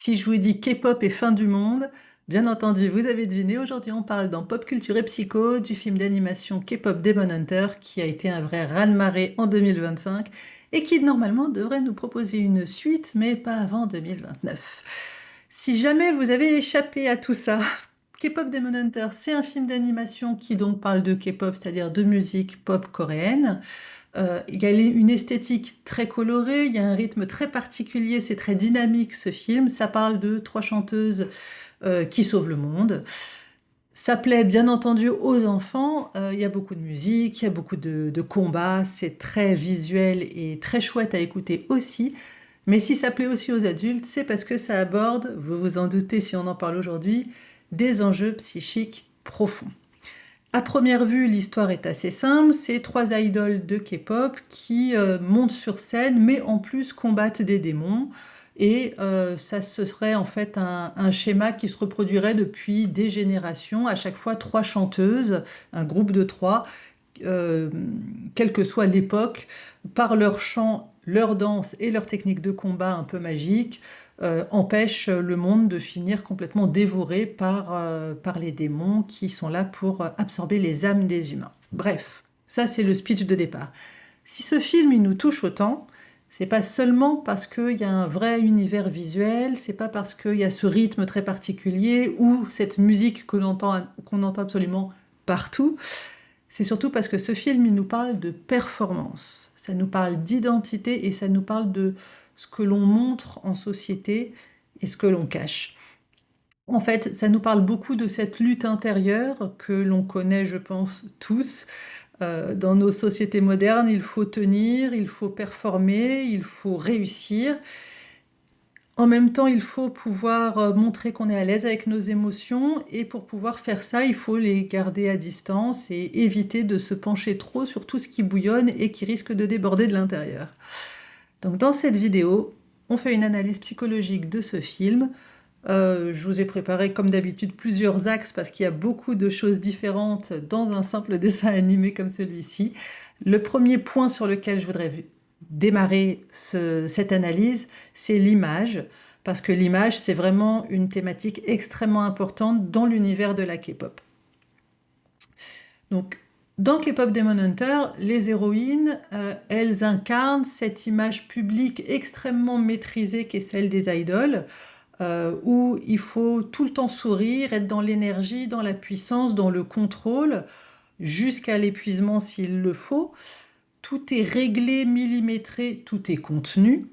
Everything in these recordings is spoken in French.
Si je vous dis K-pop et fin du monde, bien entendu, vous avez deviné. Aujourd'hui, on parle dans Pop Culture et Psycho du film d'animation K-pop Demon Hunter qui a été un vrai raz-de-marée en 2025 et qui normalement devrait nous proposer une suite, mais pas avant 2029. Si jamais vous avez échappé à tout ça, K-pop Demon Hunter, c'est un film d'animation qui donc parle de K-pop, c'est-à-dire de musique pop coréenne. Il y a une esthétique très colorée, il y a un rythme très particulier, c'est très dynamique ce film. Ça parle de trois chanteuses qui sauvent le monde. Ça plaît bien entendu aux enfants, il y a beaucoup de musique, il y a beaucoup de combats, c'est très visuel et très chouette à écouter aussi. Mais si ça plaît aussi aux adultes, c'est parce que ça aborde, vous vous en doutez si on en parle aujourd'hui, des enjeux psychiques profonds. À première vue, l'histoire est assez simple, c'est trois idoles de K-pop qui montent sur scène, mais en plus combattent des démons. Et ça, ce serait en fait un schéma qui se reproduirait depuis des générations, à chaque fois trois chanteuses, un groupe de trois, quelle que soit l'époque, par leur chant, leur danse et leur technique de combat un peu magique, empêchent le monde de finir complètement dévoré par les démons qui sont là pour absorber les âmes des humains. Bref, ça c'est le speech de départ. Si ce film il nous touche autant, c'est pas seulement parce qu'il y a un vrai univers visuel, c'est pas parce qu'il y a ce rythme très particulier ou cette musique qu'on entend absolument partout, c'est surtout parce que ce film il nous parle de performance, ça nous parle d'identité et ça nous parle de ce que l'on montre en société et ce que l'on cache. En fait, ça nous parle beaucoup de cette lutte intérieure que l'on connaît, je pense, tous. Dans nos sociétés modernes, il faut tenir, il faut performer, il faut réussir. En même temps, il faut pouvoir montrer qu'on est à l'aise avec nos émotions et pour pouvoir faire ça, il faut les garder à distance et éviter de se pencher trop sur tout ce qui bouillonne et qui risque de déborder de l'intérieur. Donc dans cette vidéo, on fait une analyse psychologique de ce film. Je vous ai préparé comme d'habitude plusieurs axes parce qu'il y a beaucoup de choses différentes dans un simple dessin animé comme celui-ci. Le premier point sur lequel je voudrais démarrer cette analyse, c'est l'image, parce que l'image, c'est vraiment une thématique extrêmement importante dans l'univers de la K-pop. Donc, dans K-pop Demon Hunter, les héroïnes, elles incarnent cette image publique extrêmement maîtrisée qu'est celle des idoles, où il faut tout le temps sourire, être dans l'énergie, dans la puissance, dans le contrôle, jusqu'à l'épuisement s'il le faut. Tout est réglé, millimétré, tout est contenu.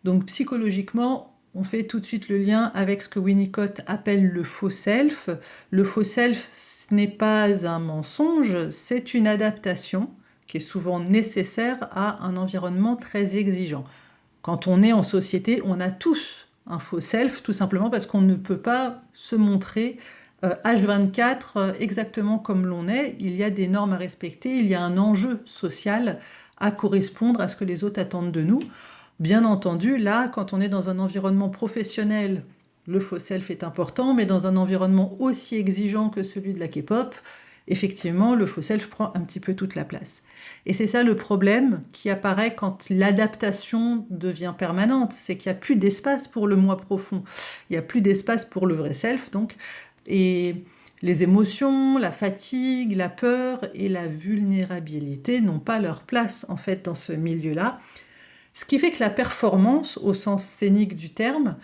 Donc psychologiquement, on fait tout de suite le lien avec ce que Winnicott appelle le faux self. Le faux self, ce n'est pas un mensonge, c'est une adaptation qui est souvent nécessaire à un environnement très exigeant. Quand on est en société, on a tous un faux self, tout simplement parce qu'on ne peut pas se montrer H24 exactement comme l'on est. Il y a des normes à respecter, il y a un enjeu social à correspondre à ce que les autres attendent de nous. Bien entendu, là, quand on est dans un environnement professionnel, le faux self est important, mais dans un environnement aussi exigeant que celui de la K-pop, effectivement, le faux self prend un petit peu toute la place. Et c'est ça le problème qui apparaît quand l'adaptation devient permanente, c'est qu'il n'y a plus d'espace pour le moi profond, il n'y a plus d'espace pour le vrai self, donc, et les émotions, la fatigue, la peur et la vulnérabilité n'ont pas leur place, en fait, dans ce milieu-là. Ce qui fait que la performance, au sens scénique du terme,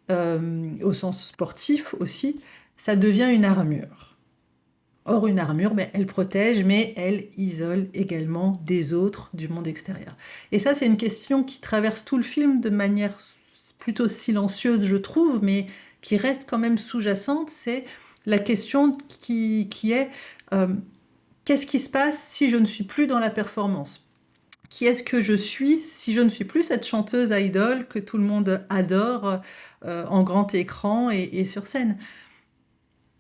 au sens sportif aussi, ça devient une armure. Or, une armure, elle protège, mais elle isole également des autres, du monde extérieur. Et ça, c'est une question qui traverse tout le film de manière plutôt silencieuse, je trouve, mais qui reste quand même sous-jacente, c'est la question qui est qu'est-ce qui se passe si je ne suis plus dans la performance ? Qui est-ce que je suis si je ne suis plus cette chanteuse idole que tout le monde adore en grand écran et sur scène ?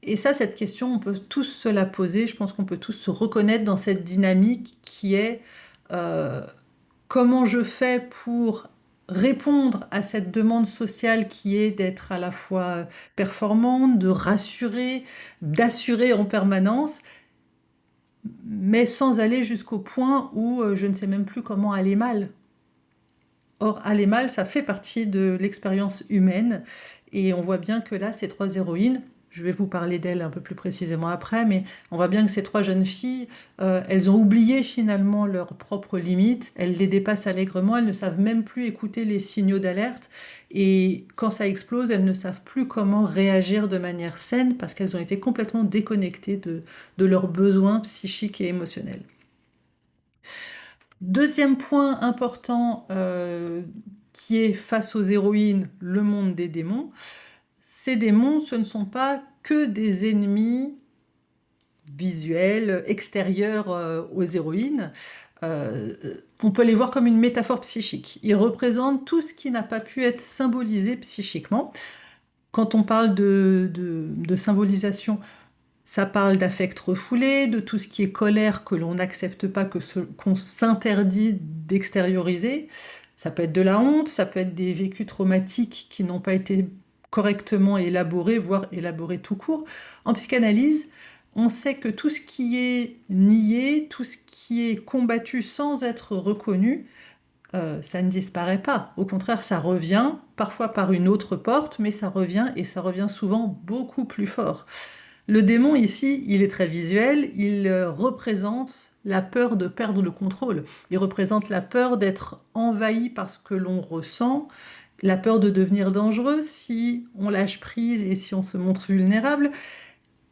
Et ça, cette question, on peut tous se la poser, je pense qu'on peut tous se reconnaître dans cette dynamique qui est comment je fais pour répondre à cette demande sociale qui est d'être à la fois performante, de rassurer, d'assurer en permanence, mais sans aller jusqu'au point où je ne sais même plus comment aller mal. Or, aller mal, ça fait partie de l'expérience humaine Et on voit bien que là, ces trois héroïnes, je vais vous parler d'elles un peu plus précisément après, mais on voit bien que ces trois jeunes filles, elles ont oublié finalement leurs propres limites, elles les dépassent allègrement, elles ne savent même plus écouter les signaux d'alerte, et quand ça explose, elles ne savent plus comment réagir de manière saine parce qu'elles ont été complètement déconnectées de leurs besoins psychiques et émotionnels. Deuxième point important qui est face aux héroïnes, le monde des démons. Ces démons, ce ne sont pas que des ennemis visuels, extérieurs aux héroïnes. On peut les voir comme une métaphore psychique. Ils représentent tout ce qui n'a pas pu être symbolisé psychiquement. Quand on parle de symbolisation, ça parle d'affect refoulé, de tout ce qui est colère que l'on n'accepte pas, qu'on s'interdit d'extérioriser. Ça peut être de la honte, ça peut être des vécus traumatiques qui n'ont pas été correctement élaborés, voire élaborés tout court. En psychanalyse, on sait que tout ce qui est nié, tout ce qui est combattu sans être reconnu, ça ne disparaît pas. Au contraire, ça revient, parfois par une autre porte, mais ça revient et ça revient souvent beaucoup plus fort. Le démon ici, il est très visuel, il représente la peur de perdre le contrôle. Il représente la peur d'être envahi par ce que l'on ressent, la peur de devenir dangereux si on lâche prise et si on se montre vulnérable.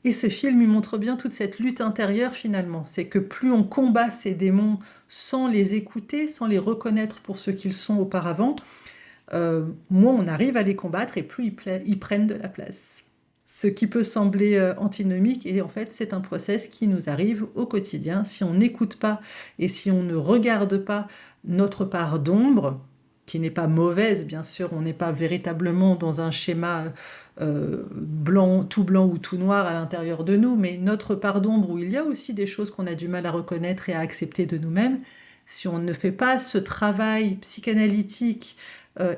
Et ce film, il montre bien toute cette lutte intérieure finalement. C'est que plus on combat ces démons sans les écouter, sans les reconnaître pour ce qu'ils sont auparavant, moins on arrive à les combattre et plus ils prennent de la place. Ce qui peut sembler antinomique, et en fait c'est un process qui nous arrive au quotidien. Si on n'écoute pas et si on ne regarde pas notre part d'ombre, qui n'est pas mauvaise bien sûr, on n'est pas véritablement dans un schéma blanc ou tout noir à l'intérieur de nous, mais notre part d'ombre où il y a aussi des choses qu'on a du mal à reconnaître et à accepter de nous-mêmes, si on ne fait pas ce travail psychanalytique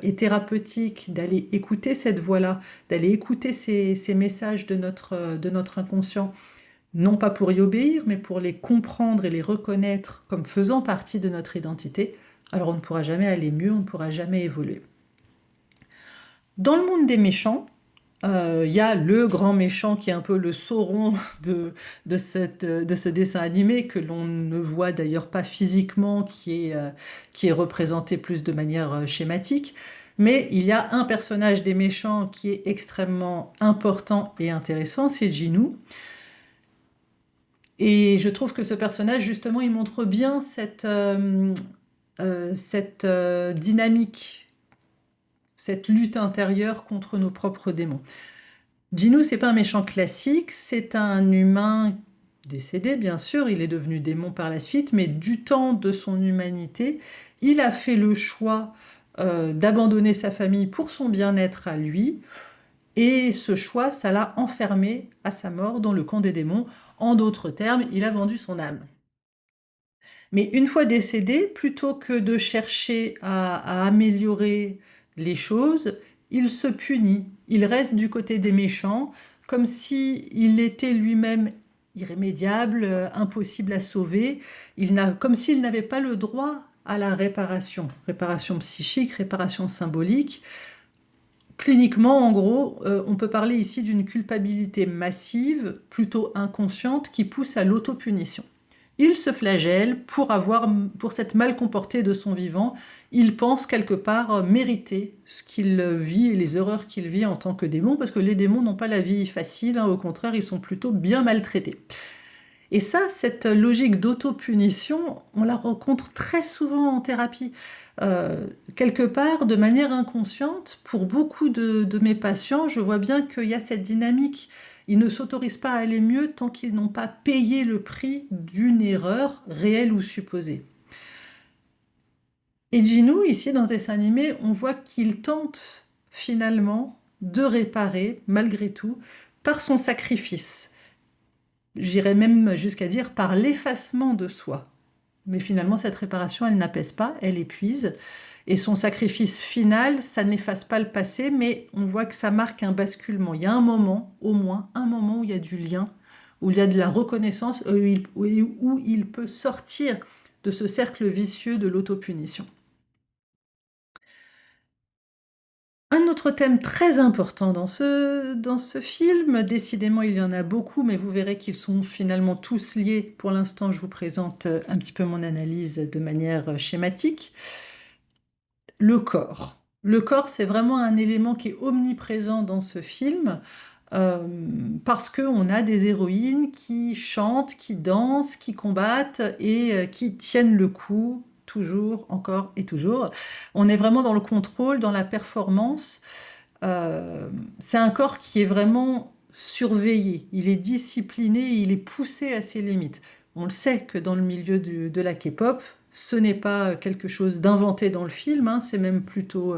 et thérapeutique d'aller écouter cette voix-là, d'aller écouter ces messages de notre inconscient, non pas pour y obéir, mais pour les comprendre et les reconnaître comme faisant partie de notre identité, alors on ne pourra jamais aller mieux, on ne pourra jamais évoluer. Dans le monde des méchants, il y a le grand méchant qui est un peu le Sauron de ce dessin animé, que l'on ne voit d'ailleurs pas physiquement, qui est représenté plus de manière schématique. Mais il y a un personnage des méchants qui est extrêmement important et intéressant, c'est Jinoo. Et je trouve que ce personnage, justement, il montre bien cette dynamique, cette lutte intérieure contre nos propres démons. Jinoo, c'est pas un méchant classique, c'est un humain décédé, bien sûr, il est devenu démon par la suite, mais du temps de son humanité, il a fait le choix d'abandonner sa famille pour son bien-être à lui, et ce choix, ça l'a enfermé à sa mort dans le camp des démons. En d'autres termes, il a vendu son âme. Mais une fois décédé, plutôt que de chercher à améliorer les choses, il se punit. Il reste du côté des méchants, comme s'il était lui-même irrémédiable, impossible à sauver, comme s'il n'avait pas le droit à la réparation. Réparation psychique, réparation symbolique. Cliniquement, en gros, on peut parler ici d'une culpabilité massive, plutôt inconsciente, qui pousse à l'autopunition. Il se flagelle pour s'être mal comporté de son vivant. Il pense quelque part mériter ce qu'il vit et les horreurs qu'il vit en tant que démon, parce que les démons n'ont pas la vie facile, hein, au contraire, ils sont plutôt bien maltraités. Et ça, cette logique d'autopunition, on la rencontre très souvent en thérapie. Quelque part, de manière inconsciente, pour beaucoup de mes patients, je vois bien qu'il y a cette dynamique. Ils ne s'autorisent pas à aller mieux tant qu'ils n'ont pas payé le prix d'une erreur réelle ou supposée. Et Jinoo, ici, dans ce dessin animé, on voit qu'il tente finalement de réparer, malgré tout, par son sacrifice. J'irais même jusqu'à dire par l'effacement de soi. Mais finalement, cette réparation, elle n'apaise pas, elle épuise. Et son sacrifice final, ça n'efface pas le passé, mais on voit que ça marque un basculement. Il y a un moment, au moins, un moment où il y a du lien, où il y a de la reconnaissance, où il peut sortir de ce cercle vicieux de l'autopunition. Un autre thème très important dans ce film, décidément il y en a beaucoup, mais vous verrez qu'ils sont finalement tous liés. Pour l'instant, je vous présente un petit peu mon analyse de manière schématique. Le corps. Le corps, c'est vraiment un élément qui est omniprésent dans ce film, parce qu'on a des héroïnes qui chantent, qui dansent, qui combattent et qui tiennent le coup, toujours, encore et toujours. On est vraiment dans le contrôle, dans la performance. C'est un corps qui est vraiment surveillé, il est discipliné, il est poussé à ses limites. On le sait que dans le milieu de la K-pop, ce n'est pas quelque chose d'inventé dans le film, hein, c'est même plutôt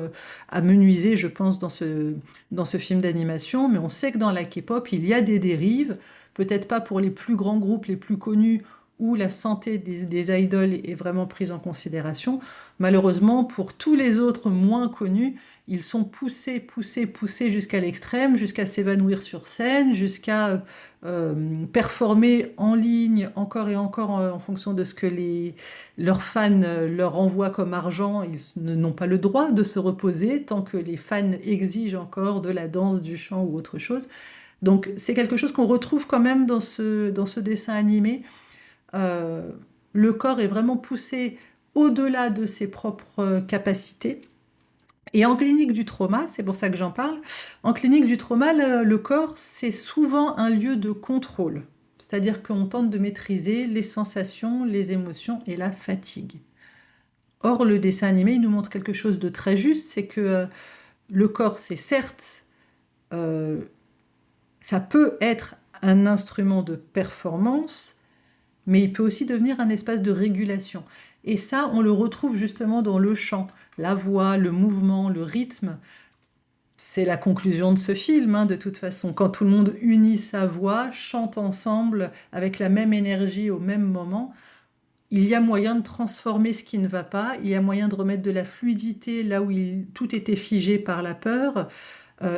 amenuisé, je pense, dans ce film d'animation, mais on sait que dans la K-pop, il y a des dérives, peut-être pas pour les plus grands groupes, les plus connus, où la santé des idoles est vraiment prise en considération. Malheureusement, pour tous les autres moins connus, ils sont poussés, poussés, poussés jusqu'à l'extrême, jusqu'à s'évanouir sur scène, jusqu'à performer en ligne encore et encore en fonction de ce que leurs fans leur envoient comme argent. Ils n'ont pas le droit de se reposer tant que les fans exigent encore de la danse, du chant ou autre chose. Donc c'est quelque chose qu'on retrouve quand même dans ce dessin animé. Euh, le corps est vraiment poussé au-delà de ses propres capacités. Et en clinique du trauma, c'est pour ça que j'en parle, en clinique du trauma, le corps, c'est souvent un lieu de contrôle. C'est-à-dire qu'on tente de maîtriser les sensations, les émotions et la fatigue. Or, le dessin animé, il nous montre quelque chose de très juste, c'est que le corps, c'est certes, euh, ça peut être un instrument de performance, mais il peut aussi devenir un espace de régulation. Et ça, on le retrouve justement dans le chant, la voix, le mouvement, le rythme. C'est la conclusion de ce film, hein, de toute façon. Quand tout le monde unit sa voix, chante ensemble avec la même énergie au même moment, il y a moyen de transformer ce qui ne va pas, il y a moyen de remettre de la fluidité là où tout était figé par la peur,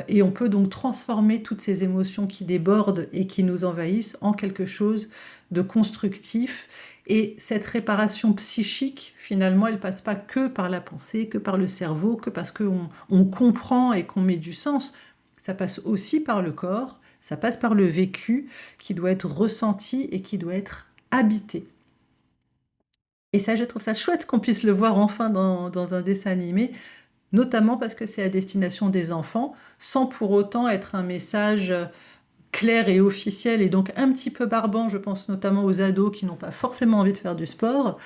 et on peut donc transformer toutes ces émotions qui débordent et qui nous envahissent en quelque chose de constructif. Et cette réparation psychique, finalement, elle passe pas que par la pensée, que par le cerveau, que parce qu'on comprend et qu'on met du sens. Ça passe aussi par le corps, ça passe par le vécu qui doit être ressenti et qui doit être habité. Et ça, je trouve ça chouette qu'on puisse le voir enfin dans un dessin animé, notamment parce que c'est à destination des enfants, sans pour autant être un message clair et officiel, et donc un petit peu barbant, je pense notamment aux ados qui n'ont pas forcément envie de faire du sport.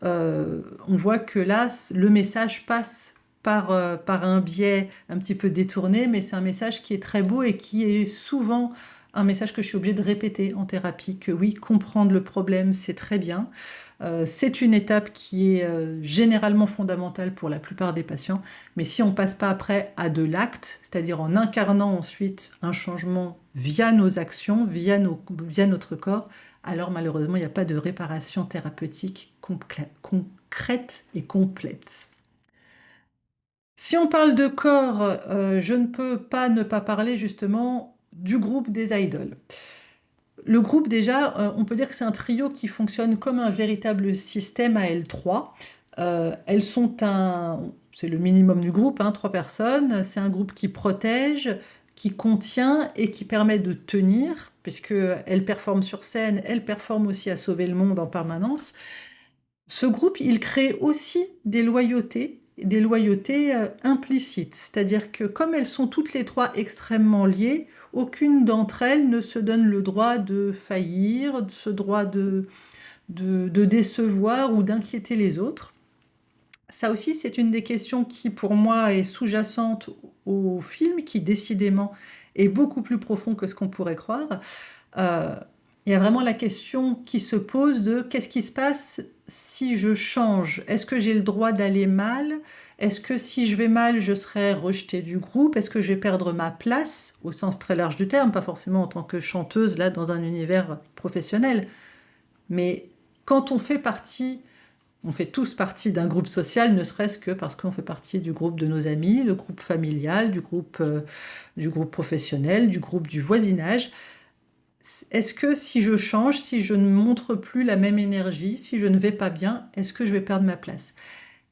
On voit que là, le message passe par un biais un petit peu détourné, mais c'est un message qui est très beau et qui est souvent un message que je suis obligée de répéter en thérapie, que oui, comprendre le problème, c'est très bien. C'est une étape qui est généralement fondamentale pour la plupart des patients, mais si on passe pas après à de l'acte, c'est-à-dire en incarnant ensuite un changement via nos actions, via notre corps, alors malheureusement, il n'y a pas de réparation thérapeutique concrète et complète. Si on parle de corps, je ne peux pas ne pas parler justement du groupe des idoles. Le groupe, déjà, on peut dire que c'est un trio qui fonctionne comme un véritable système à L3. Elles sont c'est le minimum du groupe, hein, 3 personnes. C'est un groupe qui protège, qui contient et qui permet de tenir, puisqu'elles performent sur scène, elles performent aussi à sauver le monde en permanence. Ce groupe, il crée aussi des loyautés implicites. C'est-à-dire que comme elles sont toutes les trois extrêmement liées, aucune d'entre elles ne se donne le droit de faillir, ce droit de décevoir ou d'inquiéter les autres. Ça aussi, c'est une des questions qui, pour moi, est sous-jacente au film, qui décidément est beaucoup plus profond que ce qu'on pourrait croire. Euh, il y a vraiment la question qui se pose de qu'est-ce qui se passe si je change? Est-ce que j'ai le droit d'aller mal? Est-ce que si je vais mal, je serai rejetée du groupe? Est-ce que je vais perdre ma place, au sens très large du terme, pas forcément en tant que chanteuse, là, dans un univers professionnel, mais quand on fait tous partie d'un groupe social, ne serait-ce que parce qu'on fait partie du groupe de nos amis, le groupe familial, du groupe professionnel, du groupe du voisinage. Est-ce que si je change, si je ne montre plus la même énergie, si je ne vais pas bien, est-ce que je vais perdre ma place?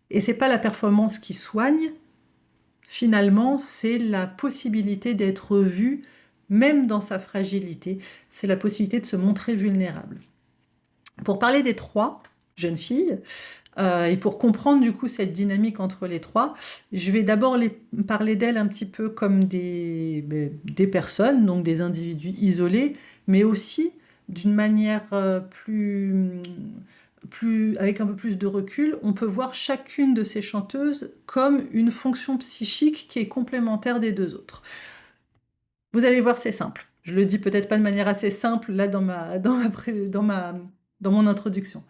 Et c'est pas la performance qui soigne, finalement, c'est la possibilité d'être vu, même dans sa fragilité. C'est la possibilité de se montrer vulnérable. Pour parler des trois jeunes filles, et pour comprendre du coup cette dynamique entre les trois, je vais d'abord parler d'elles un petit peu comme des personnes, donc des individus isolés, mais aussi d'une manière avec un peu plus de recul, on peut voir chacune de ces chanteuses comme une fonction psychique qui est complémentaire des deux autres. Vous allez voir, c'est simple. Je le dis peut-être pas de manière assez simple là dans mon introduction.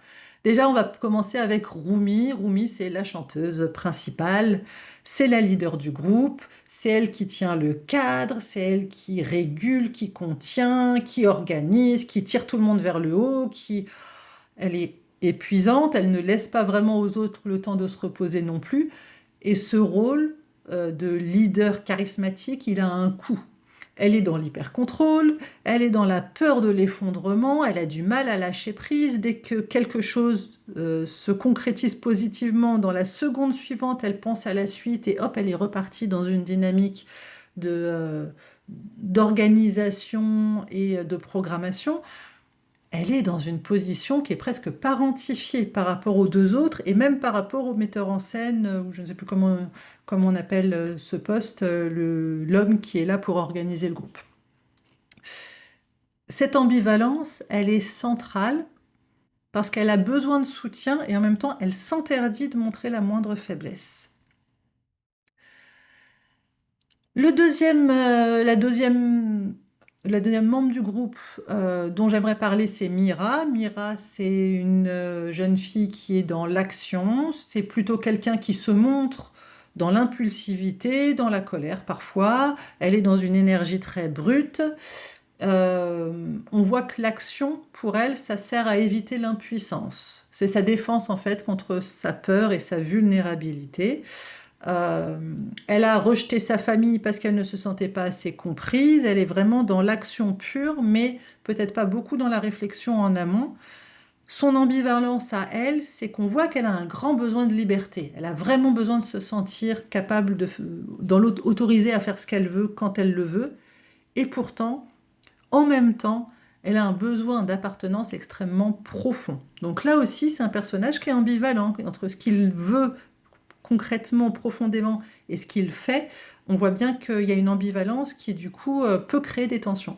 Déjà, on va commencer avec Rumi. Rumi, c'est la chanteuse principale, c'est la leader du groupe, c'est elle qui tient le cadre, c'est elle qui régule, qui contient, qui organise, qui tire tout le monde vers le haut, elle est épuisante, elle ne laisse pas vraiment aux autres le temps de se reposer non plus. Et ce rôle de leader charismatique, il a un coût. Elle est dans l'hyper-contrôle, elle est dans la peur de l'effondrement, elle a du mal à lâcher prise. Dès que quelque chose se concrétise positivement, dans la seconde suivante, elle pense à la suite et hop, elle est repartie dans une dynamique d'organisation et de programmation. Elle est dans une position qui est presque parentifiée par rapport aux deux autres et même par rapport au metteur en scène, ou je ne sais plus comment on appelle ce poste, l'homme qui est là pour organiser le groupe. Cette ambivalence, elle est centrale parce qu'elle a besoin de soutien et en même temps, elle s'interdit de montrer la moindre faiblesse. La deuxième membre du groupe dont j'aimerais parler, c'est Mira. Mira, c'est une jeune fille qui est dans l'action. C'est plutôt quelqu'un qui se montre dans l'impulsivité, dans la colère parfois. Elle est dans une énergie très brute. On voit que l'action, pour elle, ça sert à éviter l'impuissance. C'est sa défense, en fait, contre sa peur et sa vulnérabilité. Elle a rejeté sa famille parce qu'elle ne se sentait pas assez comprise. Elle est vraiment dans l'action pure, mais peut-être pas beaucoup dans la réflexion en amont. Son ambivalence à elle, c'est qu'on voit qu'elle a un grand besoin de liberté. Elle a vraiment besoin de se sentir capable autorisée à faire ce qu'elle veut quand elle le veut. Et pourtant, en même temps, elle a un besoin d'appartenance extrêmement profond. Donc là aussi, c'est un personnage qui est ambivalent entre ce qu'il veut concrètement, profondément, et ce qu'il fait. On voit bien qu'il y a une ambivalence qui, du coup, peut créer des tensions.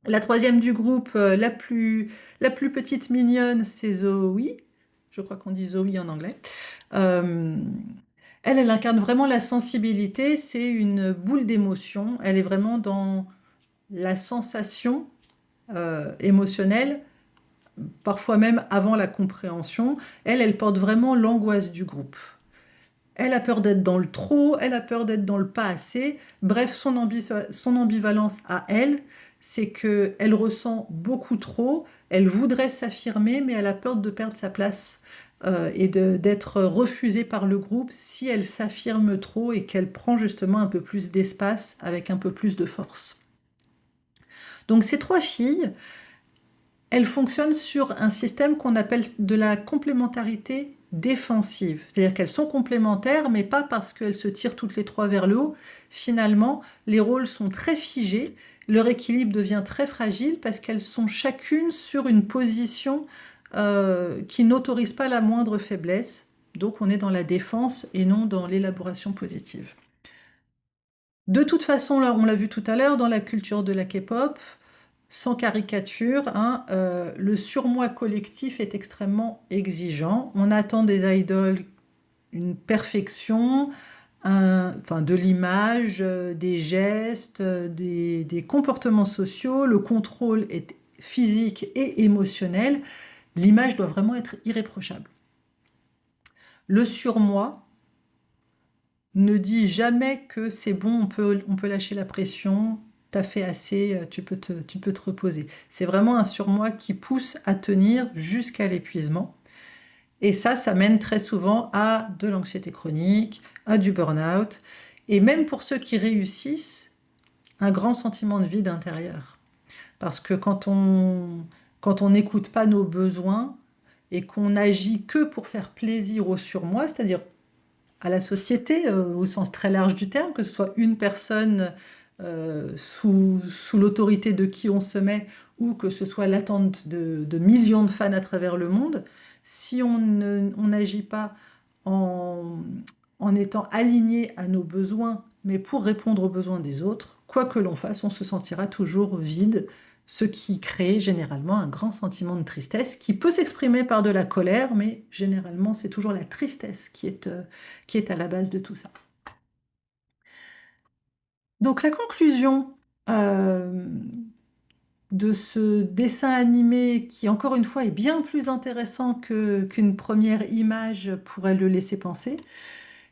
La troisième du groupe, la plus petite mignonne, c'est Zoe. Je crois qu'on dit Zoe en anglais. Elle incarne vraiment la sensibilité. C'est une boule d'émotion. Elle est vraiment dans la sensation émotionnelle, parfois même avant la compréhension. Elle porte vraiment l'angoisse du groupe. Elle a peur d'être dans le trop, elle a peur d'être dans le pas assez. Bref, son ambivalence à elle, c'est qu'elle ressent beaucoup trop, elle voudrait s'affirmer, mais elle a peur de perdre sa place et d'être refusée par le groupe si elle s'affirme trop et qu'elle prend justement un peu plus d'espace avec un peu plus de force. Donc ces trois filles, elles fonctionnent sur un système qu'on appelle de la complémentarité défensive. C'est-à-dire qu'elles sont complémentaires, mais pas parce qu'elles se tirent toutes les trois vers le haut. Finalement, les rôles sont très figés, leur équilibre devient très fragile parce qu'elles sont chacune sur une position qui n'autorise pas la moindre faiblesse. Donc on est dans la défense et non dans l'élaboration positive. De toute façon, là, on l'a vu tout à l'heure, dans la culture de la K-pop, sans caricature, le surmoi collectif est extrêmement exigeant. On attend des idoles une perfection, de l'image, des gestes, des comportements sociaux. Le contrôle est physique et émotionnel. L'image doit vraiment être irréprochable. Le surmoi ne dit jamais que c'est bon, on peut lâcher la pression, t'as fait assez, tu peux te reposer. C'est vraiment un surmoi qui pousse à tenir jusqu'à l'épuisement. Et ça mène très souvent à de l'anxiété chronique, à du burn-out, et même pour ceux qui réussissent, un grand sentiment de vide intérieur. Parce que quand on n'écoute pas nos besoins et qu'on agit que pour faire plaisir au surmoi, c'est-à-dire à la société au sens très large du terme, que ce soit une personne sous l'autorité de qui on se met ou que ce soit l'attente de millions de fans à travers le monde, si on n'agit pas en, en étant aligné à nos besoins, mais pour répondre aux besoins des autres, quoi que l'on fasse, on se sentira toujours vide, ce qui crée généralement un grand sentiment de tristesse qui peut s'exprimer par de la colère, mais généralement c'est toujours la tristesse qui est à la base de tout ça. Donc la conclusion de ce dessin animé qui, encore une fois, est bien plus intéressant qu'une première image pourrait le laisser penser,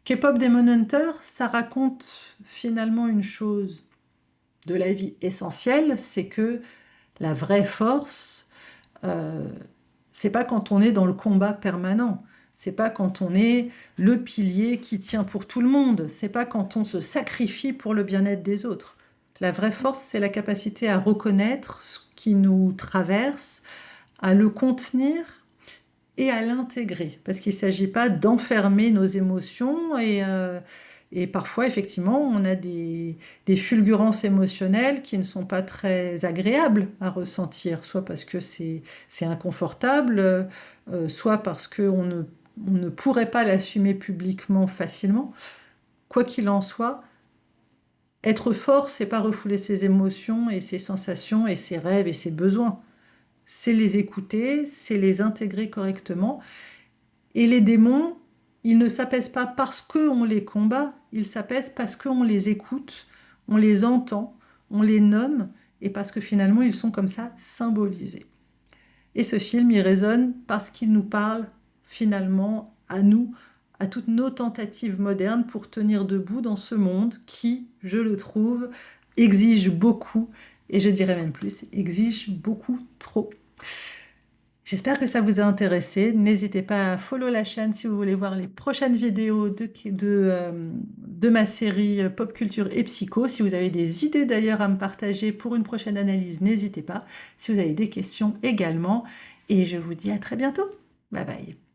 K-pop Demon Hunter, ça raconte finalement une chose de la vie essentielle, c'est que la vraie force, euh, c'est pas quand on est dans le combat permanent, c'est pas quand on est le pilier qui tient pour tout le monde, c'est pas quand on se sacrifie pour le bien-être des autres. La vraie force, c'est la capacité à reconnaître ce qui nous traverse, à le contenir et à l'intégrer. Parce qu'il ne s'agit pas d'enfermer nos émotions et parfois, effectivement, on a des fulgurances émotionnelles qui ne sont pas très agréables à ressentir, soit parce que c'est inconfortable, soit parce qu'on ne pourrait pas l'assumer publiquement facilement. Quoi qu'il en soit, être fort, c'est pas refouler ses émotions et ses sensations et ses rêves et ses besoins. C'est les écouter, c'est les intégrer correctement. Et les démons, ils ne s'apaisent pas parce qu'on les combat, ils s'apaisent parce qu'on les écoute, on les entend, on les nomme, et parce que finalement, ils sont comme ça symbolisés. Et ce film, il résonne parce qu'il nous parle finalement à nous, à toutes nos tentatives modernes pour tenir debout dans ce monde qui, je le trouve, exige beaucoup, et je dirais même plus, exige beaucoup trop. J'espère que ça vous a intéressé. N'hésitez pas à follow la chaîne si vous voulez voir les prochaines vidéos de ma série Pop Culture et Psycho. Si vous avez des idées d'ailleurs à me partager pour une prochaine analyse, n'hésitez pas. Si vous avez des questions également. Et je vous dis à très bientôt. Bye bye.